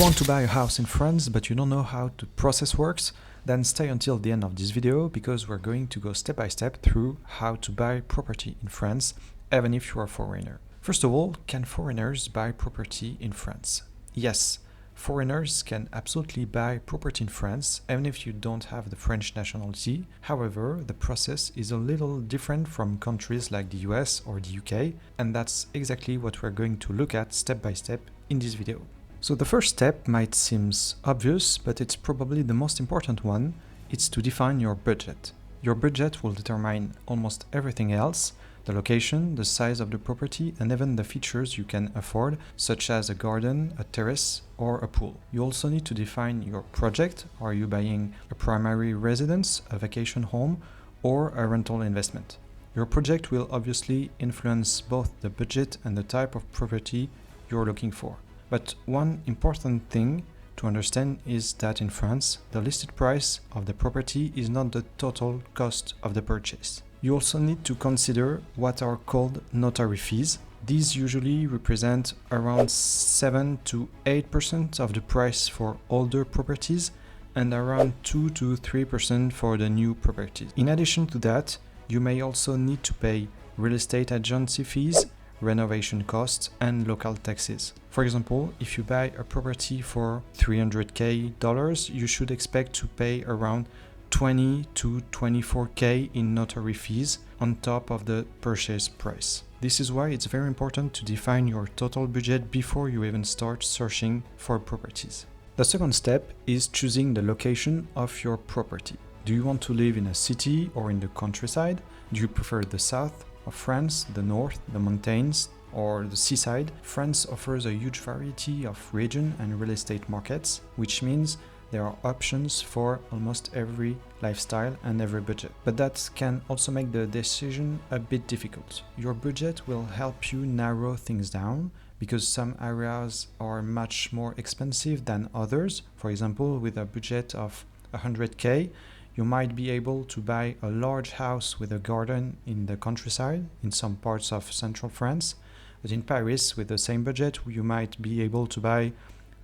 want to buy a house in France but you don't know how the process works? Then stay until the end of this video because we're going to go step by step through how to buy property in France, even if you're a foreigner. First of all, can foreigners buy property in France? Yes, foreigners can absolutely buy property in France even if you don't have the French nationality. However, the process is a little different from countries like the US or the UK, and that's exactly what we're going to look at step by step in this video. So the first step might seem obvious, but it's probably the most important one. It's to define your budget. Your budget will determine almost everything else: the location, the size of the property, and even the features you can afford, such as a garden, a terrace, or a pool. You also need to define your project. Are you buying a primary residence, a vacation home, or a rental investment? Your project will obviously influence both the budget and the type of property you're looking for. But one important thing to understand is that in France, the listed price of the property is not the total cost of the purchase. You also need to consider what are called notary fees. These usually represent around 7 to 8% of the price for older properties and around 2 to 3% for the new properties. In addition to that, you may also need to pay real estate agency fees, renovation costs, and local taxes. For example, if you buy a property for $300,000, you should expect to pay around 20 to 24K in notary fees on top of the purchase price. This is why it's very important to define your total budget before you even start searching for properties. The second step is choosing the location of your property. Do you want to live in a city or in the countryside? Do you prefer the south of France, the north, the mountains, or the seaside? France offers a huge variety of region and real estate markets, which means there are options for almost every lifestyle and every budget. But that can also make the decision a bit difficult. Your budget will help you narrow things down because some areas are much more expensive than others. For example, with a budget of 100K, you might be able to buy a large house with a garden in the countryside in some parts of central France. But in Paris, with the same budget, you might be able to buy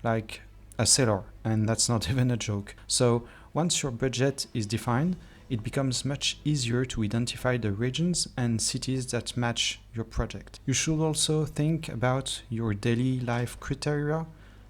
like a cellar, and that's not even a joke. So once your budget is defined, it becomes much easier to identify the regions and cities that match your project. You should also think about your daily life criteria.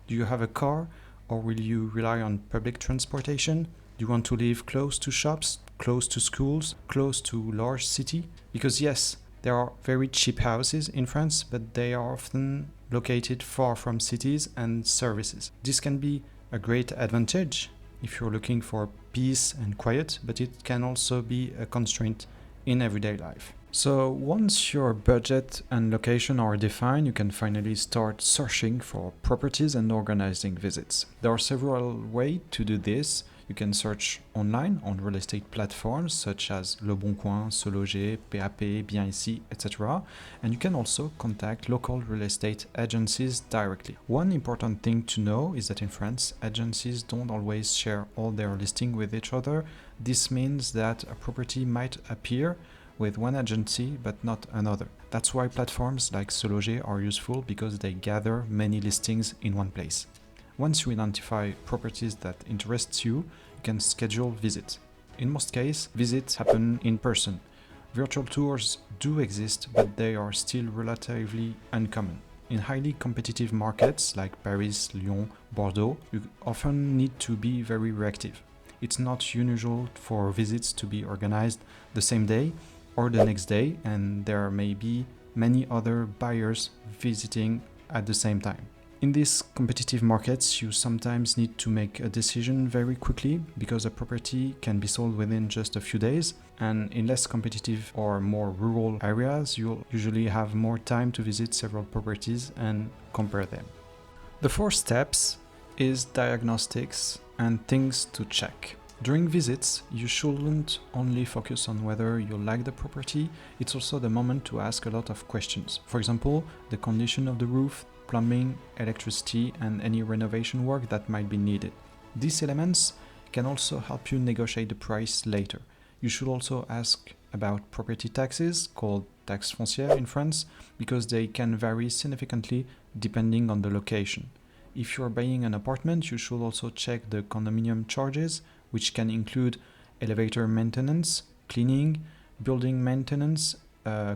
Do you have a car, or will you rely on public transportation? Do you want to live close to shops, close to schools, close to large city? Because yes, there are very cheap houses in France, but they are often located far from cities and services. This can be a great advantage if you're looking for peace and quiet, but it can also be a constraint in everyday life. So once your budget and location are defined, you can finally start searching for properties and organizing visits. There are several ways to do this. You can search online on real estate platforms such as Leboncoin, SeLoger, PAP, Bien Ici, etc. And you can also contact local real estate agencies directly. One important thing to know is that in France, agencies don't always share all their listings with each other. This means that a property might appear with one agency but not another. That's why platforms like SeLoger are useful, because they gather many listings in one place. Once you identify properties that interest you, you can schedule visits. In most cases, visits happen in person. Virtual tours do exist, but they are still relatively uncommon. In highly competitive markets like Paris, Lyon, Bordeaux, you often need to be very reactive. It's not unusual for visits to be organized the same day or the next day, and there may be many other buyers visiting at the same time. In these competitive markets, you sometimes need to make a decision very quickly because a property can be sold within just a few days, and in less competitive or more rural areas, you'll usually have more time to visit several properties and compare them. The fourth steps is diagnostics and things to check. During visits, you shouldn't only focus on whether you like the property, it's also the moment to ask a lot of questions. For example, the condition of the roof, plumbing, electricity, and any renovation work that might be needed. These elements can also help you negotiate the price later. You should also ask about property taxes, called taxes foncières in France, because they can vary significantly depending on the location. if you're buying an apartment, you should also check the condominium charges, which can include elevator maintenance, cleaning, building maintenance,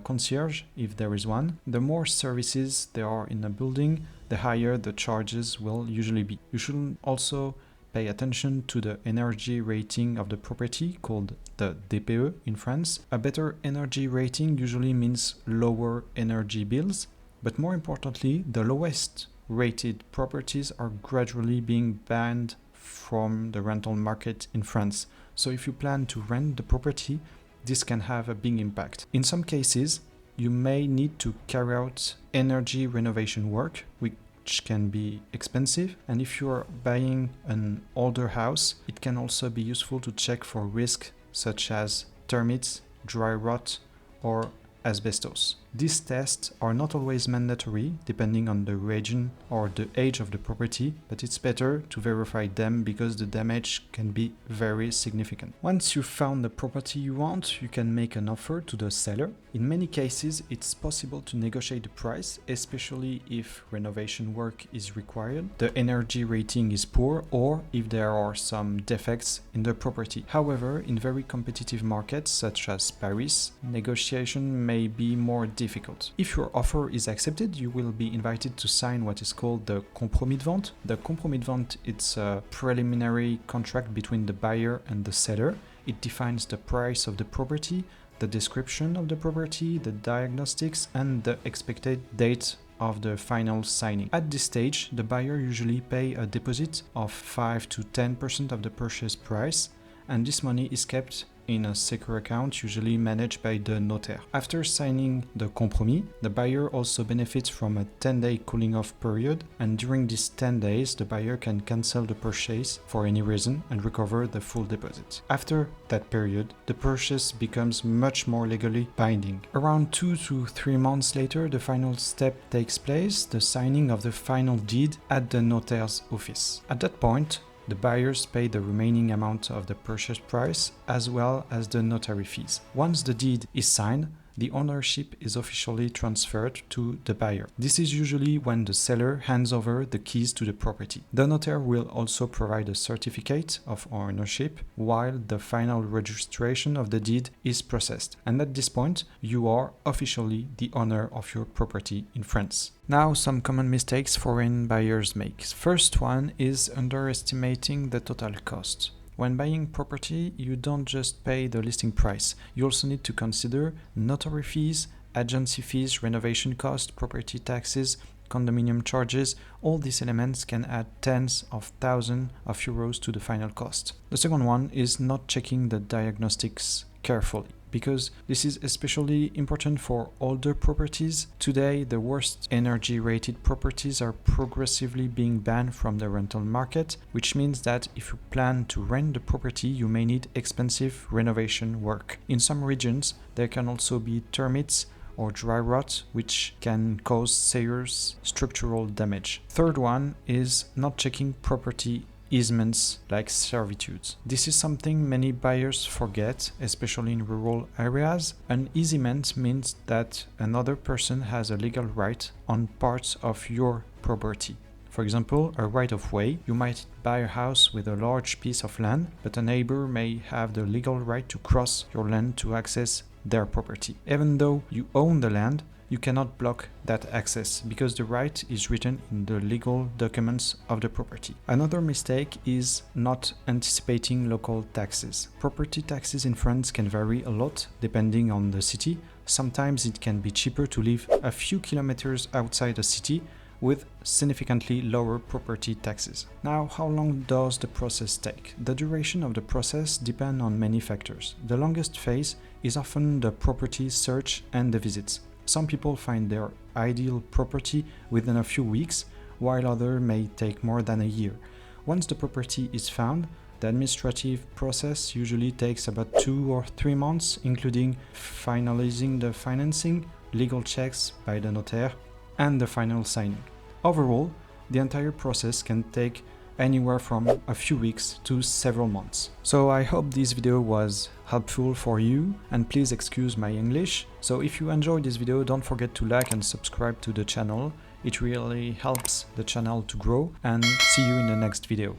concierge, if there is one. The more services there are in a building, the higher the charges will usually be. You should also pay attention to the energy rating of the property, called the DPE in France. A better energy rating usually means lower energy bills, but more importantly, the lowest rated properties are gradually being banned from the rental market in France. So if you plan to rent the property, this can have a big impact. In some cases, you may need to carry out energy renovation work, which can be expensive. And if you are buying an older house, it can also be useful to check for risks such as termites, dry rot, or asbestos. These tests are not always mandatory depending on the region or the age of the property, but it's better to verify them because the damage can be very significant. Once you've found the property you want, you can make an offer to the seller. In many cases, it's possible to negotiate the price, especially if renovation work is required, the energy rating is poor, or if there are some defects in the property. However, in very competitive markets such as Paris, negotiation may be more difficult. If your offer is accepted, you will be invited to sign what is called the compromis de vente. The compromis de vente, it's a preliminary contract between the buyer and the seller. It defines the price of the property, the description of the property, the diagnostics, and the expected date of the final signing. At this stage, the buyer usually pay a deposit of 5 to 10% of the purchase price, and this money is kept in a secure account, usually managed by the notaire. After signing the compromis, the buyer also benefits from a 10-day cooling off period, and during these 10 days, the buyer can cancel the purchase for any reason and recover the full deposit. After that period, the purchase becomes much more legally binding. Around 2 to 3 months later, the final step takes place, the signing of the final deed at the notaire's office. At that point, the buyers pay the remaining amount of the purchase price as well as the notary fees. Once the deed is signed, the ownership is officially transferred to the buyer. This is usually when the seller hands over the keys to the property. The notaire will also provide a certificate of ownership while the final registration of the deed is processed. And at this point, you are officially the owner of your property in France. Now, some common mistakes foreign buyers make. First one is underestimating the total cost. When buying property, you don't just pay the listing price. You also need to consider notary fees, agency fees, renovation costs, property taxes, condominium charges. All these elements can add tens of thousands of euros to the final cost. The second one is not checking the diagnostics carefully, because this is especially important for older properties. Today, the worst energy rated properties are progressively being banned from the rental market, which means that if you plan to rent the property, you may need expensive renovation work. In some regions, there can also be termites or dry rot, which can cause serious structural damage. Third one is not checking property easements like servitudes. This is something many buyers forget, especially in rural areas. An easement means that another person has a legal right on parts of your property. For example, a right-of-way. You might buy a house with a large piece of land, but a neighbor may have the legal right to cross your land to access their property. Even though you own the land, you cannot block that access because the right is written in the legal documents of the property. Another mistake is not anticipating local taxes. Property taxes in France can vary a lot depending on the city. Sometimes it can be cheaper to live a few kilometers outside the city with significantly lower property taxes. Now, how long does the process take? The duration of the process depends on many factors. The longest phase is often the property search and the visits. Some people find their ideal property within a few weeks, while others may take more than a year. Once the property is found, the administrative process usually takes about 2 or 3 months, including finalizing the financing, legal checks by the notaire, and the final signing. Overall, the entire process can take anywhere from a few weeks to several months. So I hope this video was helpful for you, and please excuse my English. So if you enjoyed this video, don't forget to like and subscribe to the channel. It really helps the channel to grow, and see you in the next video.